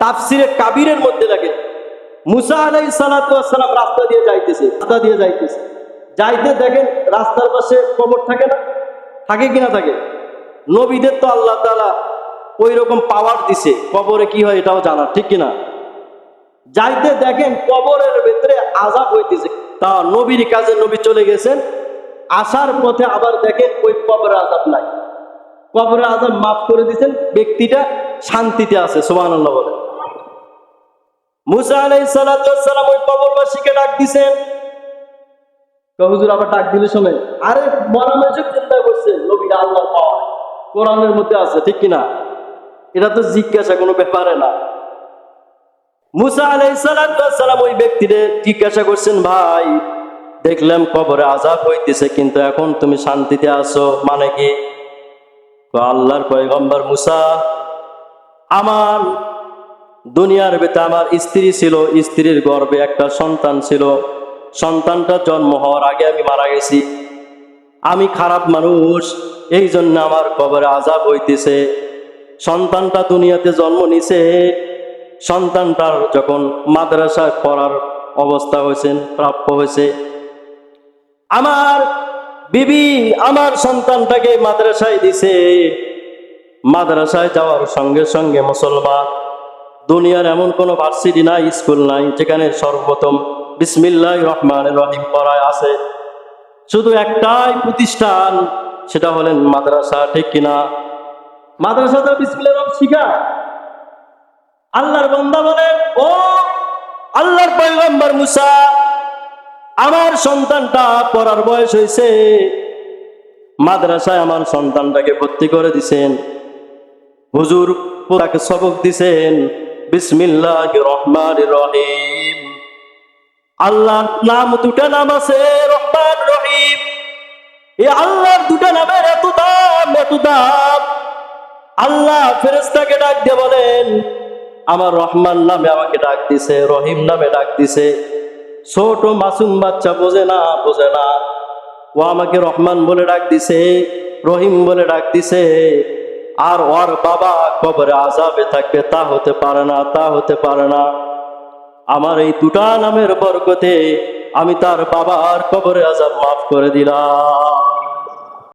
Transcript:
তাফসিরে কাবিরের মধ্যে দেখেন মুসা আলাইহিস সালাতু ওয়াস সালাম রাস্তা দিয়ে যাইতেছে যাইতে দেখেন রাস্তার পাশে কবর থাকে না, থাকে কিনা থাকে? নবীদের তো আল্লাহ তাআলা ওই রকম পাওয়ার দিছে, কবরে কি হয় এটাও জানা, ঠিক কিনা? যাইতে দেখেন কবরের ভিতরে আযাব হইতেছে। তা নবীর কাজে নবী চলে গেছেন, আসার পথে আবার দেখেন ওই কবরের আযাব নাই, কবরের আযাব মাফ করে দিয়েছেন, ব্যক্তিটা শান্তিতে আছে। সুবহানাল্লাহ বলে। মুসা আলাইহিস সালাতু ওয়াস সালাম ওই কবরবাসীকে ডাক দিয়েছেন। তো হুজুর আবার ডাক দিলে শোনেন, আরে মরা মানুষ চিন্তা করছে নবী আল্লাহর পাওয়ার কোরআনের মধ্যে আছে, ঠিক কিনা? এটা তো জিজ্ঞাসা কোনো ব্যাপারে না। মুসা আলাইহিস সালাতু ওয়াস সালাম ওই ব্যক্তিকে জিজ্ঞাসা করছেন, ভাই দেখলাম কবরে আযাব হইতেছে, কিন্তু এখন তুমি শান্তিতে আছো, মানে কি? আল্লাহর পয়গম্বর মুসা, আমার দুনিয়ার ভিতরে আমার স্ত্রী ছিল, স্ত্রীর গর্ভে একটা সন্তান ছিল, সন্তানটা জন্ম হওয়ার আগে আমি মারা গেছি। আমি খারাপ মানুষ, এই জন্য আমার কবরে আযাব হইতেছে। সন্তানটা দুনিয়াতে জন্ম নিছে, সন্তানটার যখন মাদ্রাসায় পড়ার অবস্থা হয়েছে, প্রাপ্য হয়েছে, আমার বিবি আমার সন্তানটাকে মাদ্রাসায় দিছে। মাদ্রাসায় যাওয়ার সঙ্গে সঙ্গে মুসলমান, দুনিয়ার এমন কোনো ভার্সিটি নাই, স্কুল নাই যেখানে সর্বপ্রথম বিসমিল্লাহির রহমানির রহিম পড়ায় আছে। শুধু একটাই প্রতিষ্ঠান, সেটা হলেন মাদ্রাসা, ঠিক কিনা? মাদ্রাসাতে বিসমিল্লাহির রহমান শিখায়। আল্লাহর বান্দা বলেন, ও আল্লাহর পয়গম্বর মুসা, আমার সন্তানটা পড়ার বয়স হয়েছে, মাদ্রাসায় আমার সন্তানটাকে ভর্তি করে দিছেন। হুজুর তাকে সবক দিছেন বিসমিল্লাহির রহমানির রহিম। আল্লাহর নাম দুটা নাম আছে, রহমান রহিম। এই আল্লাহর দুটা নামের এত দাম, এত দাম। আল্লাহ ফেরেশতাকে ডাক দিয়ে বলেন, আমার রহমান নামে আমাকে ডাক দিছে, রহিম নামে ডাক দিছে। ছোট মাসুম বাচ্চা বোঝে না, ও আমাকে রহমান বলে ডাক দিছে, রহিম বলে ডাক দিছে, আর ওর বাবা কবরে আযাবে থাকবে, তা হতে পারে না, তা হতে পারে না। আমার এই দুটা নামের বরকতে আমি তার বাবার কবরে আযাব মাফ করে দিলাম।